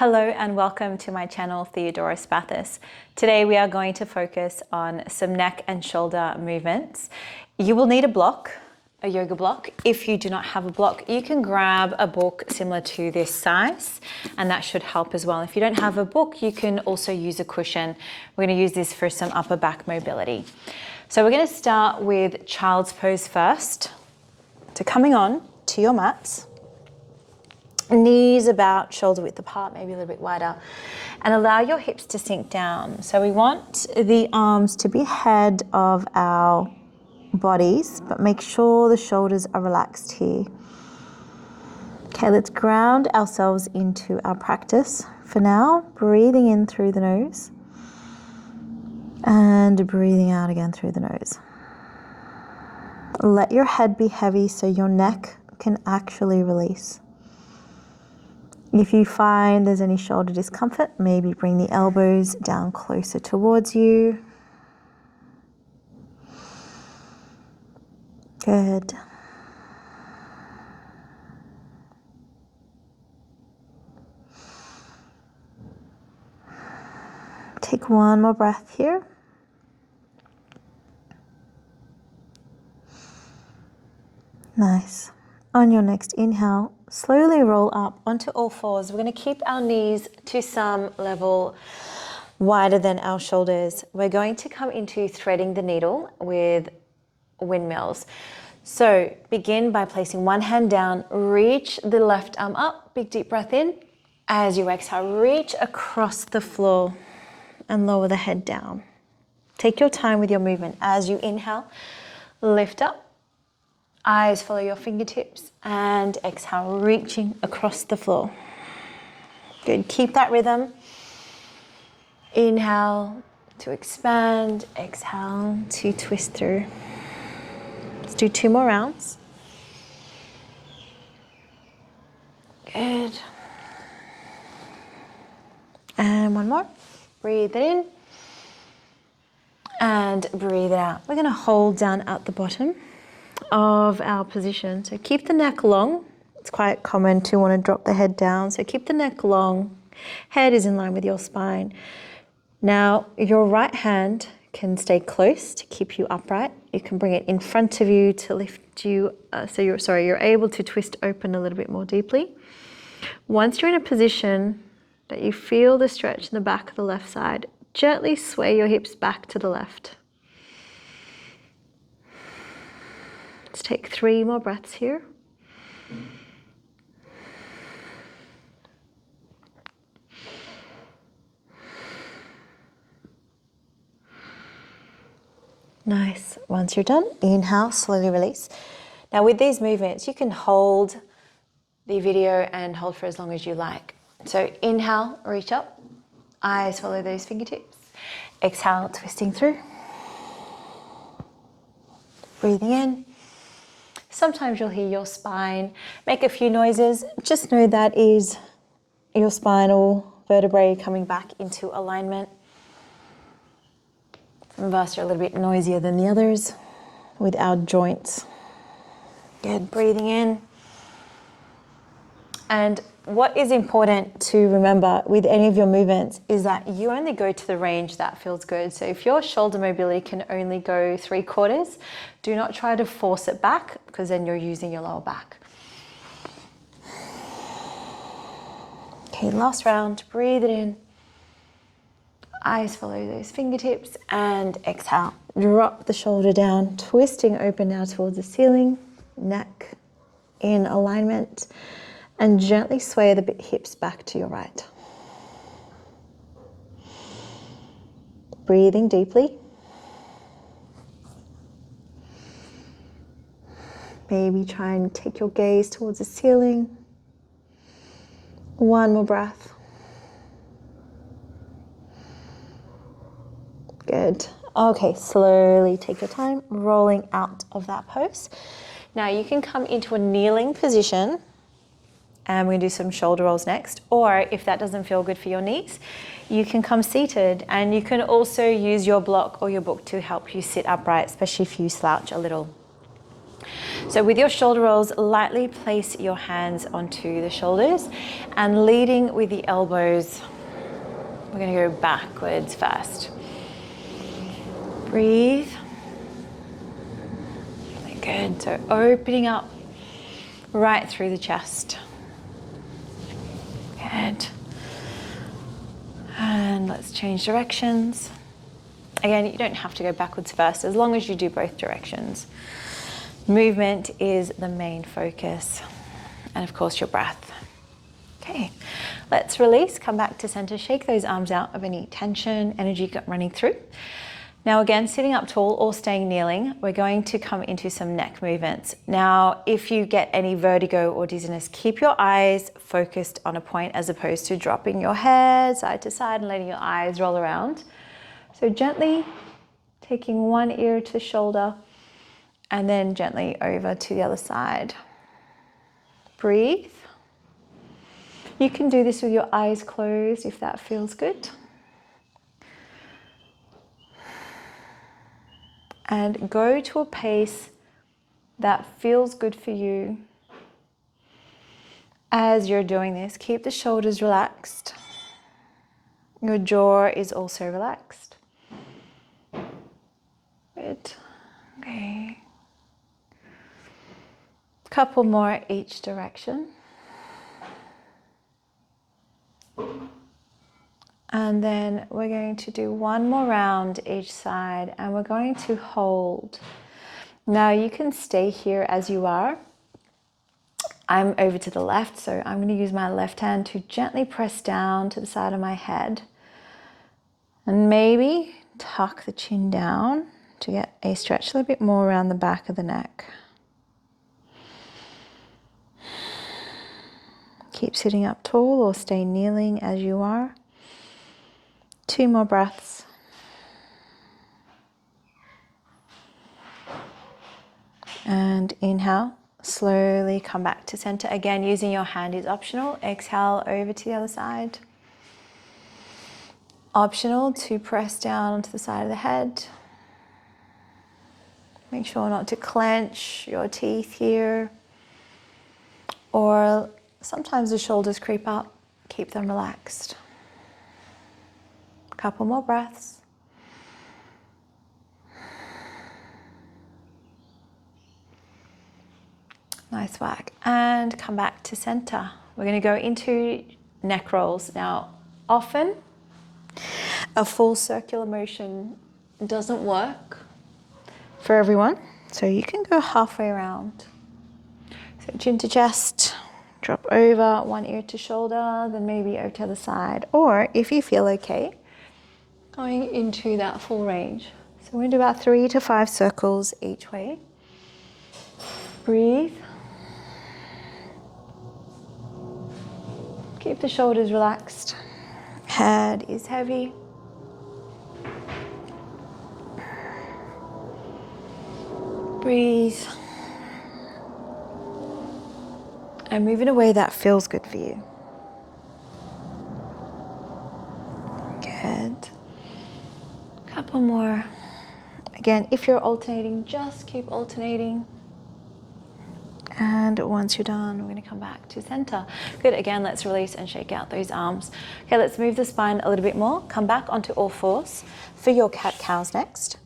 Hello and welcome to my channel, Theodora. Today we are going to focus on some neck and shoulder movements. You will need a block, a yoga block. If you do not have a block, you can grab a book similar to this size and that should help as well. If you don't have a book, you can also use a cushion. We're going to use this for some upper back mobility. So we're going to start with child's pose first. So coming on to your mats. Knees about shoulder width apart, maybe a little bit wider, and allow your hips to sink down. So we want the arms to be ahead of our bodies, but make sure the shoulders are relaxed here. Okay, let's ground ourselves into our practice for now, breathing in through the nose and breathing out again through the nose. Let your head be heavy so your neck can actually release. If you find there's any shoulder discomfort, maybe bring the elbows down closer towards you. Good. Take one more breath here. Nice. On your next inhale, slowly roll up onto all fours. We're going to keep our knees to some level wider than our shoulders. We're going to come into threading the needle with windmills. So begin by placing one hand down, reach the left arm up, big deep breath in. As you exhale, reach across the floor and lower the head down. Take your time with your movement. As you inhale, lift up. Eyes follow your fingertips and exhale, reaching across the floor. Good, keep that rhythm. Inhale to expand, exhale to twist through. Let's do 2 more rounds. Good. And one more. Breathe it in and breathe it out. We're going to hold down at the bottom of our position. So keep the neck long. It's quite common to want to drop the head down. So keep the neck long. Head is in line with your spine. Now your right hand can stay close to keep you upright. You can bring it in front of you to lift you. You're able to twist open a little bit more deeply. Once you're in a position that you feel the stretch in the back of the left side, gently sway your hips back to the left. Let's take 3 more breaths here. Nice. Once you're done, inhale, slowly release. Now with these movements, you can hold the video and hold for as long as you like. So inhale, reach up. Eyes follow those fingertips. Exhale, twisting through. Breathing in. Sometimes you'll hear your spine make a few noises. Just know that is your spinal vertebrae coming back into alignment. Some of us are a little bit noisier than the others with our joints. Good, breathing in. And what is important to remember with any of your movements is that you only go to the range that feels good. So if your shoulder mobility can only go 3/4, do not try to force it back because then you're using your lower back. Okay, last round, breathe it in. Eyes follow those fingertips and exhale. Drop the shoulder down, twisting open now towards the ceiling, neck in alignment. And gently sway the hips back to your right. Breathing deeply. Maybe try and take your gaze towards the ceiling. One more breath. Good. Okay, slowly take your time, rolling out of that pose. Now you can come into a kneeling position. And we're going to do some shoulder rolls next. Or if that doesn't feel good for your knees, you can come seated. And you can also use your block or your book to help you sit upright, especially if you slouch a little. So with your shoulder rolls, lightly place your hands onto the shoulders and leading with the elbows, we're going to go backwards first. Breathe. Really good. So opening up right through the chest. Good. And let's change directions. Again, you don't have to go backwards first, as long as you do both directions. Movement is the main focus. And of course, your breath. Okay, let's release, come back to center, shake those arms out of any tension, energy running through. Now again, sitting up tall or staying kneeling, we're going to come into some neck movements. Now, if you get any vertigo or dizziness, keep your eyes focused on a point as opposed to dropping your head side to side and letting your eyes roll around. So gently taking one ear to the shoulder and then gently over to the other side. Breathe. You can do this with your eyes closed if that feels good. And go to a pace that feels good for you. As you're doing this, keep the shoulders relaxed. Your jaw is also relaxed. Good. Okay. Couple more each direction. And then we're going to do one more round each side and we're going to hold. Now you can stay here as you are. I'm over to the left, so I'm going to use my left hand to gently press down to the side of my head. And maybe tuck the chin down to get a stretch a little bit more around the back of the neck. Keep sitting up tall or stay kneeling as you are. 2 more breaths. And inhale, slowly come back to center. Again, using your hand is optional. Exhale over to the other side. Optional to press down onto the side of the head. Make sure not to clench your teeth here. Or sometimes the shoulders creep up. Keep them relaxed. Couple more breaths. Nice work. And come back to center. We're going to go into neck rolls. Now, often a full circular motion doesn't work for everyone. So you can go halfway around. So chin to chest, drop over, one ear to shoulder, then maybe over to the other side. Or if you feel okay, going into that full range. So we're going to do about 3 to 5 circles each way. Breathe. Keep the shoulders relaxed. Head is heavy. Breathe. And move in a way that feels good for you. Good. Couple more. Again, if you're alternating, just keep alternating. And once you're done, we're going to come back to center. Good. Again, let's release and shake out those arms. Okay, let's move the spine a little bit more. Come back onto all fours for your cat-cows next.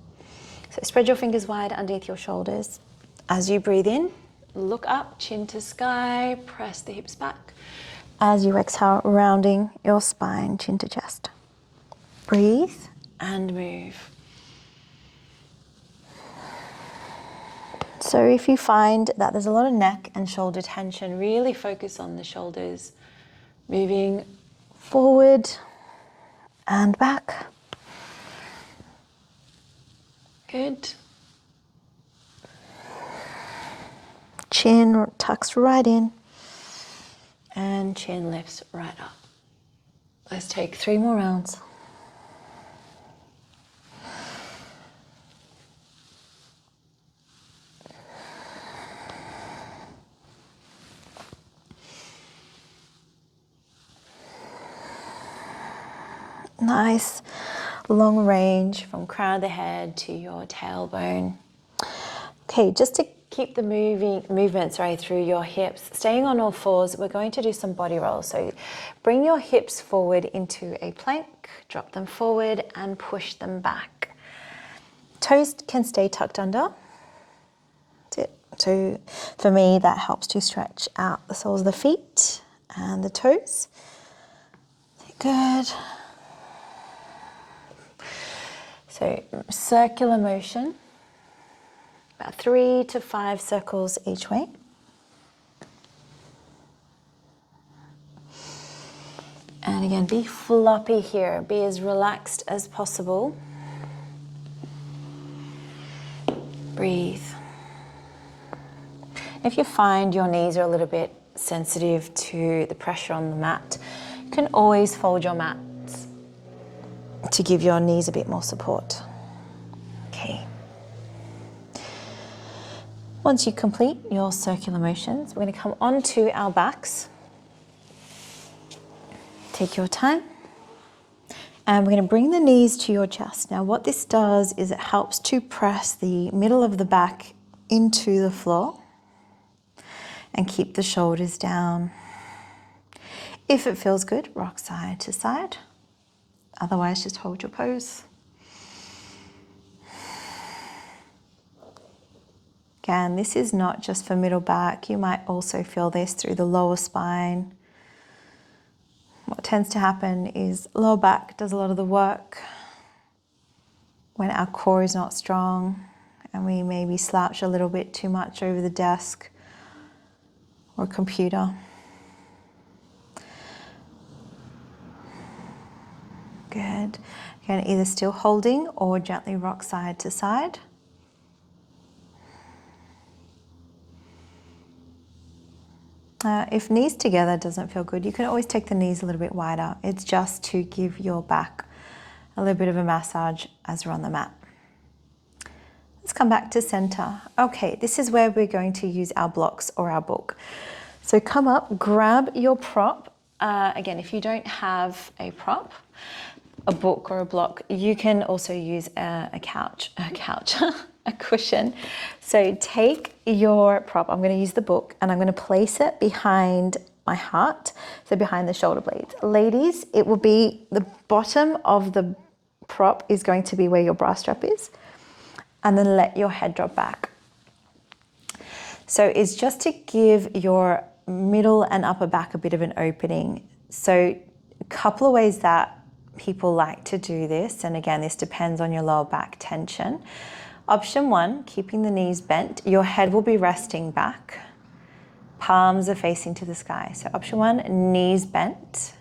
So spread your fingers wide underneath your shoulders. As you breathe in, look up, chin to sky, press the hips back. As you exhale, rounding your spine, chin to chest. Breathe and move. So if you find that there's a lot of neck and shoulder tension, really focus on the shoulders, moving forward and back. Good. Chin tucks right in and chin lifts right up. Let's take 3 more rounds. Nice long range from crown of the head to your tailbone. Okay, just to keep the movement through your hips. Staying on all fours, we're going to do some body rolls. So bring your hips forward into a plank, drop them forward and push them back. Toes can stay tucked under. That's it. So for me, that helps to stretch out the soles of the feet and the toes. Good. So circular motion, about 3 to 5 circles each way. And again, be floppy here, be as relaxed as possible. Breathe. If you find your knees are a little bit sensitive to the pressure on the mat, you can always fold your mats to give your knees a bit more support. Okay. Once you complete your circular motions, we're going to come onto our backs. Take your time. And we're going to bring the knees to your chest. Now what this does is it helps to press the middle of the back into the floor and keep the shoulders down. If it feels good, rock side to side. Otherwise, just hold your pose. Again, this is not just for middle back. You might also feel this through the lower spine. What tends to happen is lower back does a lot of the work when our core is not strong and we maybe slouch a little bit too much over the desk or computer. Good. Again, either still holding or gently rock side to side. If knees together doesn't feel good, you can always take the knees a little bit wider. It's just to give your back a little bit of a massage as we're on the mat. Let's come back to center. Okay, this is where we're going to use our blocks or our book. So come up, grab your prop. Again, if you don't have a prop, a book or a block, you can also use a cushion. So take your prop, I'm going to use the book, and I'm going to place it behind my heart, so behind the shoulder blades. Ladies, it will be the bottom of the prop is going to be where your bra strap is, and then let your head drop back. So it's just to give your middle and upper back a bit of an opening. So a couple of ways that people like to do this, and again, this depends on your lower back tension. Option 1, keeping the knees bent, your head will be resting back, palms are facing to the sky. So option 1, knees bent.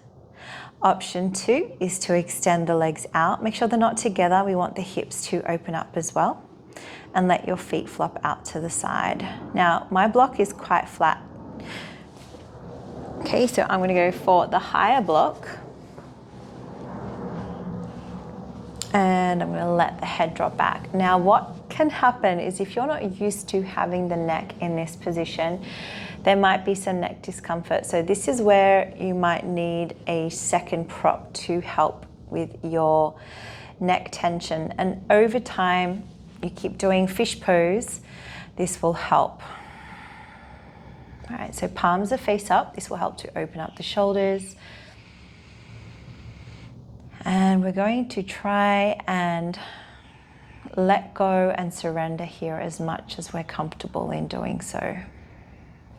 Option 2 is to extend the legs out. Make sure they're not together. We want the hips to open up as well, and let your feet flop out to the side. Now, my block is quite flat. Okay, so I'm going to go for the higher block. And I'm going to let the head drop back. Now, what can happen is if you're not used to having the neck in this position, there might be some neck discomfort. So this is where you might need a second prop to help with your neck tension. And over time, you keep doing fish pose, this will help. All right, so palms are face up. This will help to open up the shoulders. And we're going to try and let go and surrender here as much as we're comfortable in doing so.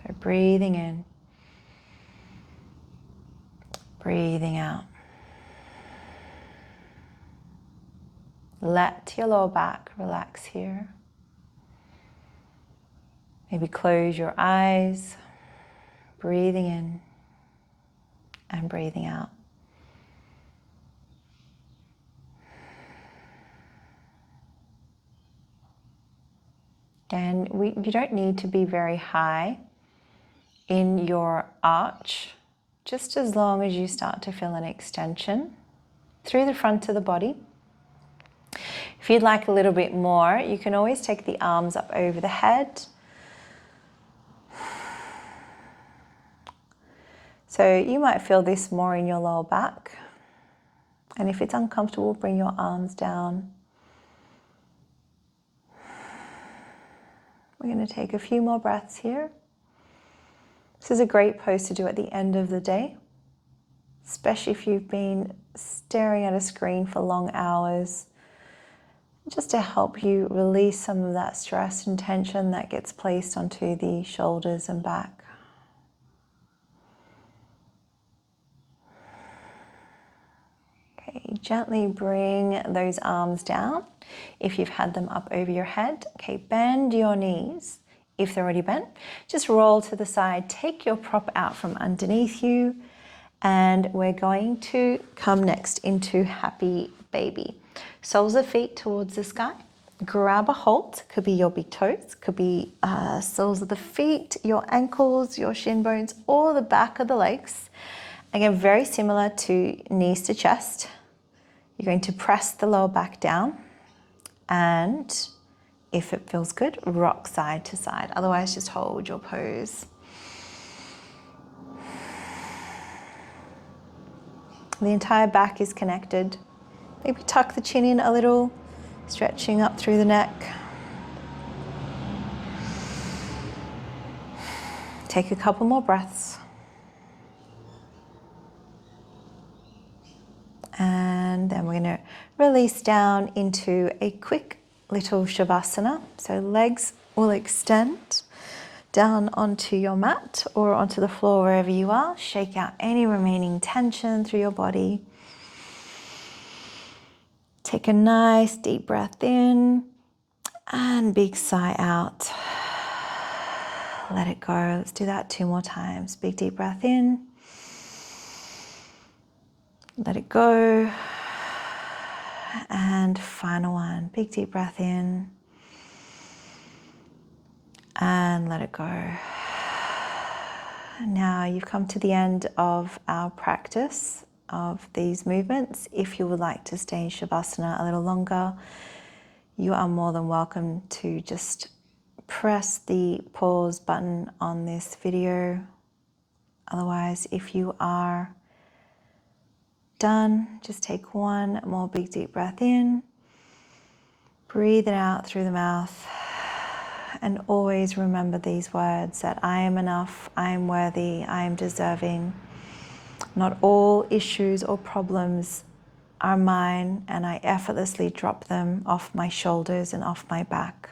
So breathing in, breathing out. Let your lower back relax here. Maybe close your eyes, breathing in and breathing out. And you don't need to be very high in your arch, just as long as you start to feel an extension through the front of the body. If you'd like a little bit more, you can always take the arms up over the head. So you might feel this more in your lower back. And if it's uncomfortable, bring your arms down. We're going to take a few more breaths here. This is a great pose to do at the end of the day, especially if you've been staring at a screen for long hours, just to help you release some of that stress and tension that gets placed onto the shoulders and back. Okay, gently bring those arms down if you've had them up over your head. Okay, bend your knees. If they're already bent, just roll to the side, take your prop out from underneath you, and we're going to come next into happy baby. Soles of feet towards the sky. Grab a hold, could be your big toes, could be soles of the feet, your ankles, your shin bones, or the back of the legs. Again, very similar to knees to chest. You're going to press the lower back down, and if it feels good, rock side to side. Otherwise, just hold your pose. The entire back is connected. Maybe tuck the chin in a little, stretching up through the neck. Take a couple more breaths. And then we're going to release down into a quick little Shavasana. So legs will extend down onto your mat or onto the floor wherever you are. Shake out any remaining tension through your body. Take a nice deep breath in and big sigh out. Let it go. Let's do that 2 more times. Big deep breath in. Let it go. And final one. Big deep breath in. And let it go. Now you've come to the end of our practice of these movements. If you would like to stay in Shavasana a little longer, you are more than welcome to just press the pause button on this video. Otherwise, if you are done, just take one more big deep breath in. Breathe it out through the mouth. And always remember these words that I am enough, I am worthy, I am deserving. Not all issues or problems are mine, and I effortlessly drop them off my shoulders and off my back.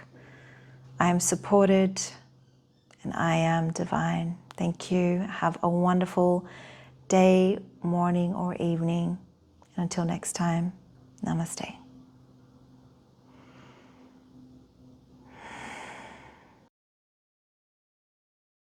I am supported and I am divine. Thank you. Have a wonderful day, morning, or evening. And until next time, namaste.